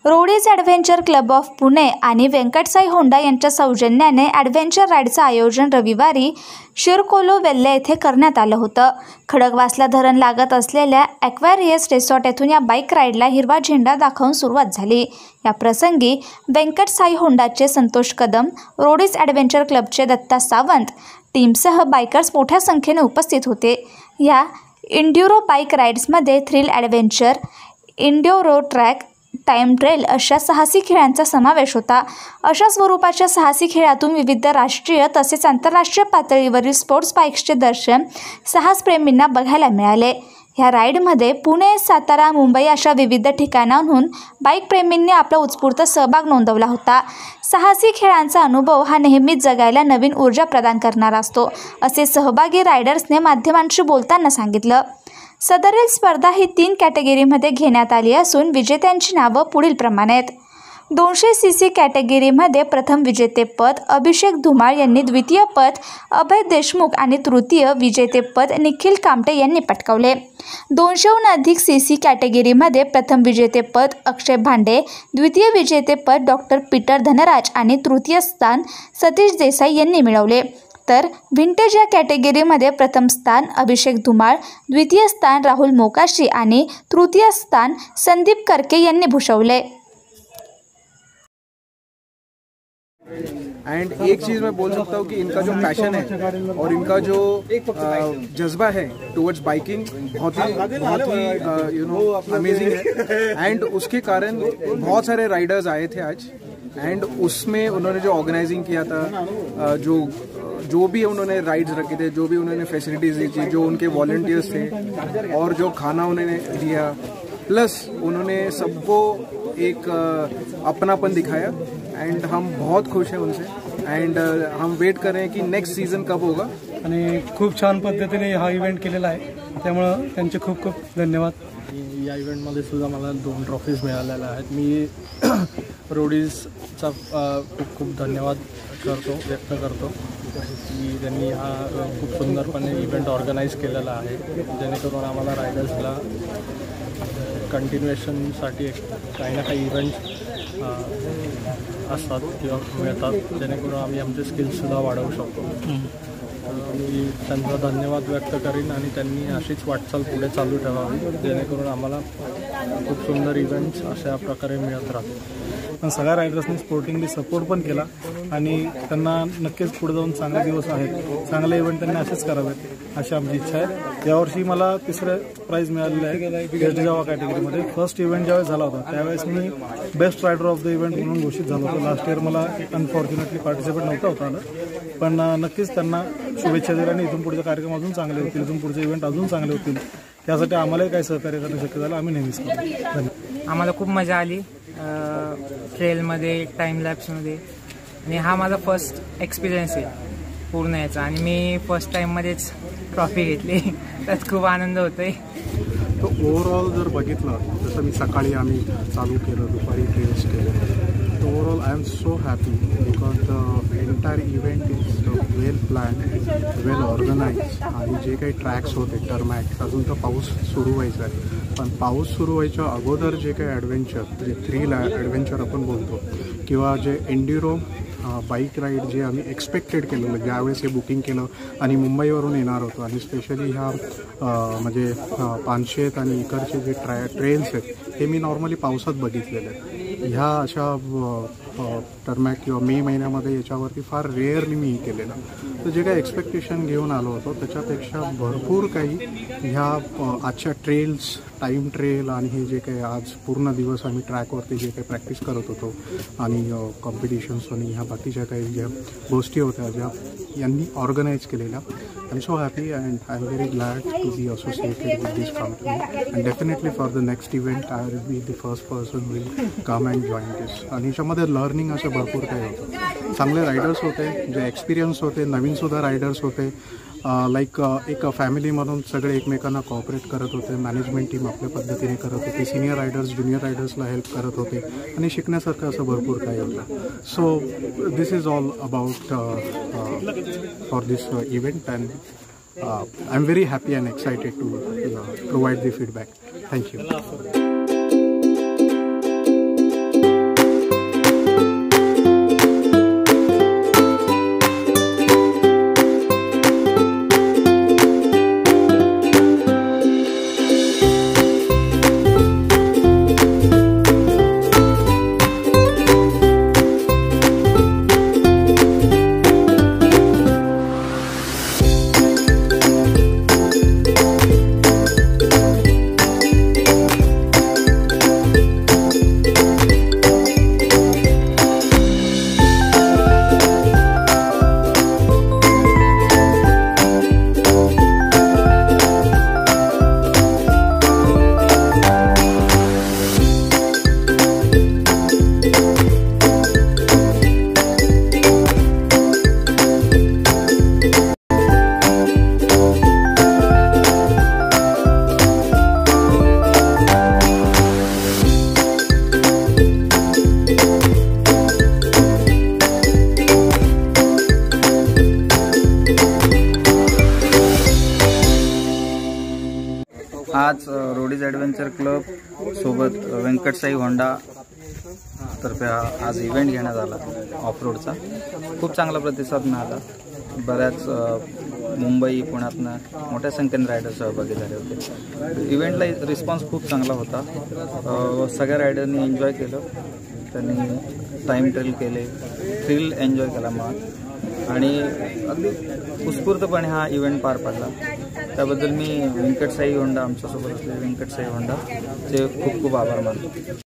Roadies adventure club of Pune आणि व्यंकटसाई Honda यांच्या सौजन्याने adventure राईडचं आयोजन रविवारी शिरकोलो वेल्हे येथे करण्यात आलं होतं. खडकवासला धरण लागत असलेल्या ॲक्वॅरियस रिसॉर्ट येथून या बाईक राईडला हिरवा झेंडा दाखवून सुरुवात झाली. या प्रसंगी व्यंकटसाई होंडाचे संतोष कदम, रोडीज ॲडव्हेंचर क्लबचे दत्ता सावंत टीमसह बायकर्स मोठ्या संख्येने उपस्थित होते. या इंड्युरो बाईक राईड्समध्ये thrill adventure, enduro track, time trail अशा साहसी खेळांचा समावेश होता. अशा स्वरूपाच्या साहसी खेळातून विविध राष्ट्रीय तसेच आंतरराष्ट्रीय पातळीवरील स्पोर्ट्स बाईक्सचे दर्शन साहसप्रेमींना बघायला मिळाले. ह्या राईडमध्ये पुणे, सातारा, मुंबई अशा विविध ठिकाणांहून बाईक प्रेमींनी आपला उत्स्फूर्त सहभाग नोंदवला होता. साहसी खेळांचा अनुभव हा नेहमीच जगायला नवीन ऊर्जा प्रदान करणारा असतो, असे सहभागी रायडर्सने माध्यमांशी बोलताना सांगितलं. सदरील स्पर्धा ही 3 कॅटेगरीमध्ये घेण्यात आली असून विजेत्यांची नावं पुढील प्रमाणे आहेत. 200 cc कॅटेगरीमध्ये प्रथम विजेतेपद अभिषेक धुमाळ यांनी, द्वितीय पद अभय देशमुख आणि तृतीय विजेतेपद निखिल कामटे यांनी पटकावले. 200हून अधिक cc कॅटेगरीमध्ये प्रथम विजेतेपद अक्षय भांडे, द्वितीय विजेतेपद डॉक्टर पीटर धनराज आणि तृतीय स्थान सतीश देसाई यांनी मिळवले. तर व्हिंटेज या कॅटेगरीमध्ये प्रथम स्थान अभिषेक धुमाळ, द्वितीय स्थान राहुल मोकाशी आणि तृतीय स्थान संदीप करके यांनी भूषवले. एंड एक चीज़ मैं बोल सकता हूँ कि इनका जो पैशन है और इनका जो जज्बा है टुवर्ड्स बाइकिंग बहुत ही अमेजिंग है. एंड उसके कारण बहुत सारे राइडर्स आए थे आज. एंड उसमें उन्होंने जो ऑर्गेनाइजिंग किया था, जो भी उन्होंने राइड्स रखे थे, जो भी उन्होंने फैसिलिटीज़ दी थी, जो उनके वॉलंटियर्स थे और जो खाना उन्होंने दिया, प्लस उन्होंने सबको एक अपनापन दिखाया. एंड हम बहुत खुश हैं उनसे. एंड हम वेट कर रहे हैं कि नेक्स्ट सीझन कब होगा. आणि खूप छान पद्धतीने हा इव्हेंट केलेला आहे, त्यामुळे त्यांचे खूप खूप धन्यवाद. या इव्हेंटमध्ये सुद्धा मला 2 ट्रॉफीज मिळालेल्या आहेत. मी रोडीजचा खूप खूप धन्यवाद व्यक्त करतो की त्यांनी हा खूप सुंदरपणे इव्हेंट ऑर्गनाईज केलेला आहे, जेणेकरून आम्हाला रायडर्सला कंटिन्युएशनसाठी काही ना काही इव्हेंट्स असतात किंवा मिळतात, जेणेकरून आम्ही आमचे स्किल्ससुद्धा वाढवू शकतो. मी त्यांचा धन्यवाद व्यक्त करीन आणि त्यांनी अशीच वाटचाल पुढे चालू ठेवावी, जेणेकरून आम्हाला खूप सुंदर इव्हेंट्स अशा प्रकारे मिळत राहतील. सगळ्या रायडर्सनी स्पोर्टिंगली सपोर्ट पण केला आणि त्यांना नक्कीच पुढे जाऊन चांगले दिवस आहेत, चांगले इव्हेंट त्यांनी असेच करावेत अशी आमची इच्छा आहे. यावर्षी मला 3रं प्राईज मिळालेलं आहे बेस्ट जावा कॅटेगरीमध्ये. फर्स्ट इव्हेंट ज्यावेळेस झाला होता त्यावेळेस मी best rider of the event म्हणून घोषित झालो होतो. लास्ट इयर मला अनफॉर्च्युनेटली पार्टिसिपेट नव्हता होता आलं, पण नक्कीच त्यांना शुभेच्छा दिल्या आणि इथून पुढचे कार्यक्रम अजून चांगले होतील, इथून पुढचे इव्हेंट अजून चांगले होतील. त्यासाठी आम्हालाही काही सहकार्य करणं शक्य झालं, आम्ही नेहमीच करू. धन्यवाद. आम्हाला खूप मजा आली ट्रेलमध्ये, टाईम लॅप्समध्ये, आणि हा माझा फर्स्ट एक्सपिरियन्स आहे पूर्ण याचा. आणि मी फर्स्ट टाईममध्येच ट्रॉफी घेतली, त्यात खूप आनंद होतोय. तो ओव्हरऑल जर बघितलं, जसं मी सकाळी आम्ही चालू केलं, दुपारी टेस्ट केलं, तर overall I am so happy because the entire event is well plan, well organise. आणि जे काही ट्रॅक्स होते टर्मॅक, अजून तर पाऊस सुरू व्हायचा आहे, पण पाऊस सुरू व्हायच्या अगोदर जे काही ॲडव्हेंचर, जे थ्रिल ॲडव्हेंचर आपण बोलतो, किंवा जे एंड्युरो बाईक राईड जे आम्ही एक्सपेक्टेड केलेलं ज्यावेळेस हे बुकिंग केलं आणि मुंबईवरून येणार होतो, आणि स्पेशली ह्या म्हणजे 500 आणि इकडचे जे ट्रेल्स आहेत हे मी नॉर्मली पावसात बघितलेले आहेत. ह्या अशा टर्मॅक किंवा मे महिन्यामध्ये याच्यावरती फार रेअरली मी केलेलं. तर जे काही एक्सपेक्टेशन घेऊन आलो होतो त्याच्यापेक्षा भरपूर काही ह्या आजच्या ट्रेल्स, टाईम ट्रेल आणि हे जे काही आज पूर्ण दिवस आम्ही ट्रॅकवरती जे काही प्रॅक्टिस करत होतो आणि कॉम्पिटिशन्स आणि ह्या बाकीच्या काही ज्या गोष्टी होत्या ज्या यांनी ऑर्गनाईज केलेल्या. I am so happy and I am very glad to be associated with this company. And definitely for the next event I will be the first person will come and join this. आणि याच्यामध्ये learning असं भरपूर काही होतं. चांगले riders होते, जे experience होते, नवीनसुद्धा रायडर्स होते. लाईक एक फॅमिली म्हणून सगळे एकमेकांना कॉपरेट करत होते. मॅनेजमेंट टीम आपल्या पद्धतीने करत होती. सिनियर रायडर्स ज्युनियर रायडर्सला हेल्प करत होते आणि शिकण्यासारखं असं भरपूर काही होतं. So this is all about for this event and I am very happy and excited to provide the feedback. Thank you. आज रोडीज ॲडव्हेंचर क्लब सोबत व्यंकटसाई होंडा तर्फे आज इव्हेंट घेण्यात आला ऑफ रोडचा. खूप चांगला प्रतिसाद मिळाला. बऱ्याच मुंबई पुण्यातनं मोठ्या संख्येने रायडर सहभागी झाले होते. इव्हेंटला रिस्पॉन्स खूप चांगला होता. सगळ्या रायडरनी एन्जॉय केलं. त्यांनी टाईम ट्रेल केले, थ्रिल एन्जॉय केला मग, आणि अगदी उत्स्फूर्तपणे हा इव्हेंट पार पडला. त्याबद्दल मी व्यंकटसाई होंडा, आमच्यासोबत असलेले व्यंकटसाई होंडाचे खूप खूप आभार मानतो.